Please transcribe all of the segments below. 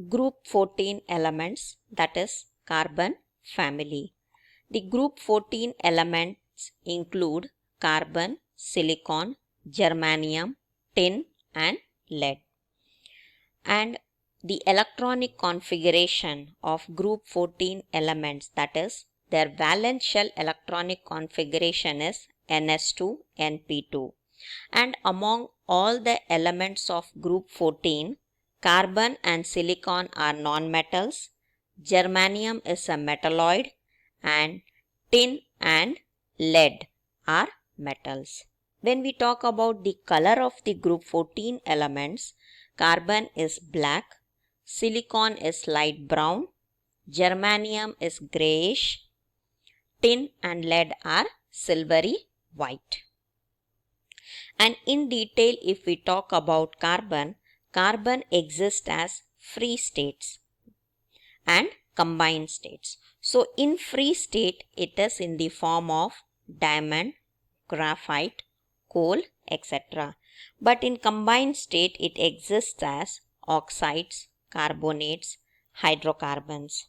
group 14 elements, that is carbon family. The group 14 elements include carbon, silicon, germanium, tin and lead. And the electronic configuration of group 14 elements, that is their valence shell electronic configuration, is ns2np2. And among all the elements of group 14, carbon and silicon are nonmetals, germanium is a metalloid, and tin and lead are metals. When we talk about the color of the group 14 elements, carbon is black, silicon is light brown, germanium is grayish, tin and lead are silvery white. And in detail, if we talk about carbon, carbon exists as free states and combined states. So in free state, it is in the form of diamond, graphite, coal, etc. But in combined state, it exists as oxides, carbonates, hydrocarbons.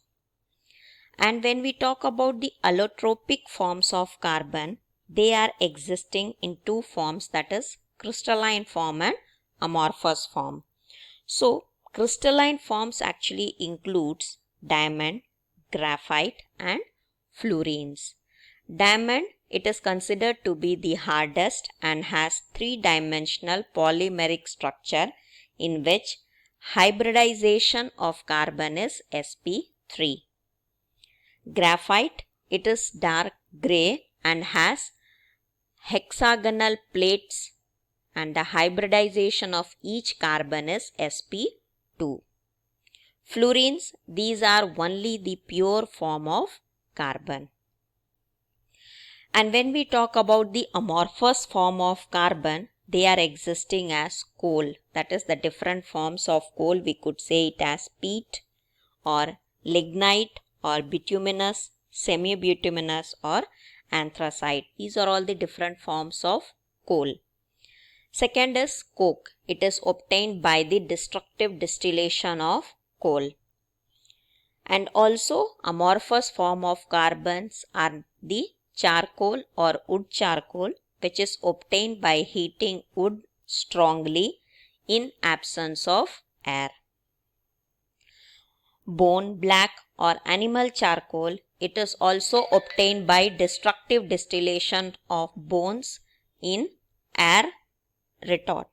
And when we talk about the allotropic forms of carbon, they are existing in two forms, that is crystalline form and amorphous form. So crystalline forms actually includes diamond, graphite and fluorines. Diamond, it is considered to be the hardest and has three-dimensional polymeric structure in which hybridization of carbon is sp3. Graphite, it is dark gray and has hexagonal plates and the hybridization of each carbon is sp2. Fluorines, these are only the pure form of carbon. And when we talk about the amorphous form of carbon, they are existing as coal, that is the different forms of coal. We could say it as peat or lignite or bituminous, semi-bituminous or anthracite. These are all the different forms of coal. Second is coke. It is obtained by the destructive distillation of coal. And also amorphous form of carbons are the charcoal or wood charcoal, which is obtained by heating wood strongly in absence of air. Bone black or animal charcoal, it is also obtained by destructive distillation of bones in air retort.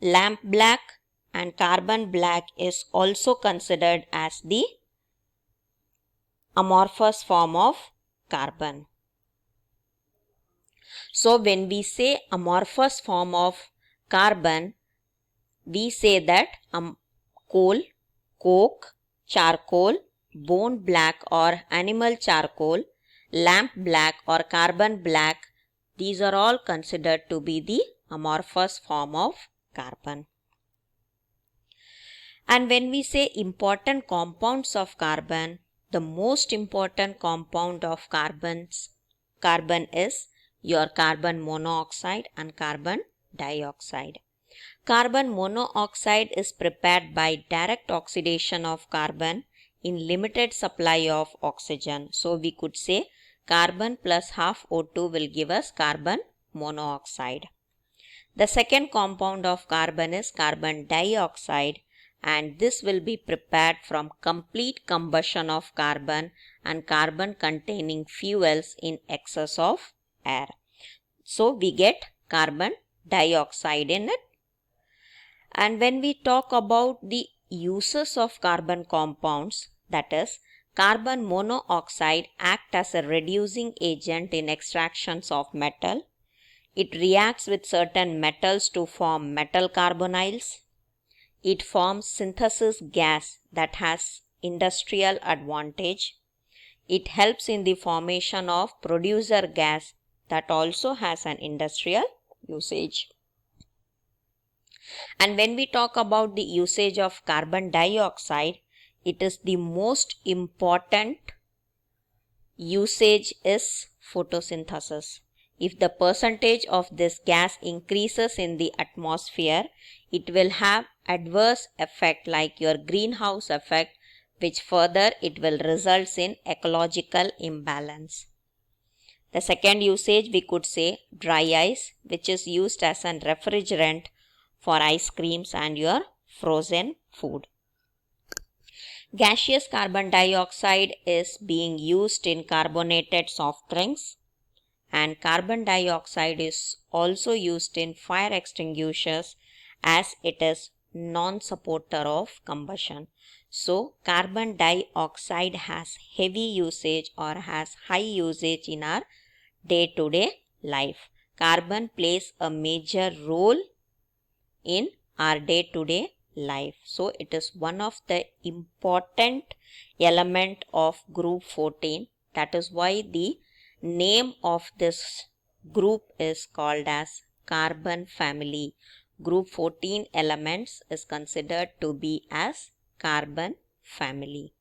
Lamp black and carbon black is also considered as the amorphous form of carbon. So when we say amorphous form of carbon, we say that coal, coke, charcoal, bone black or animal charcoal, lamp black or carbon black, these are all considered to be the amorphous form of carbon. And when we say important compounds of carbon, the most important compound of carbon is your carbon monoxide and carbon dioxide. Carbon monoxide is prepared by direct oxidation of carbon in limited supply of oxygen. So we could say carbon plus half O2 will give us carbon monoxide. The second compound of carbon is carbon dioxide, and this will be prepared from complete combustion of carbon and carbon containing fuels in excess of air. So we get carbon dioxide in it. And when we talk about the uses of carbon compounds, that is carbon monoxide acts as a reducing agent in extractions of metal. It reacts with certain metals to form metal carbonyls. It forms synthesis gas that has industrial advantage. It helps in the formation of producer gas that also has an industrial usage. And when we talk about the usage of carbon dioxide, it is the most important usage is photosynthesis. If the percentage of this gas increases in the atmosphere, it will have adverse effect like your greenhouse effect, which further it will result in ecological imbalance. The second usage we could say dry ice, which is used as a refrigerant for ice creams and your frozen food. Gaseous carbon dioxide is being used in carbonated soft drinks, and carbon dioxide is also used in fire extinguishers as it is non-supporter of combustion. So carbon dioxide has heavy usage or has high usage in our day-to-day life. Carbon plays a major role in our day-to-day life. So it is one of the important element of group 14. That is why the name of this group is called as carbon family. Group 14 elements is considered to be as carbon family.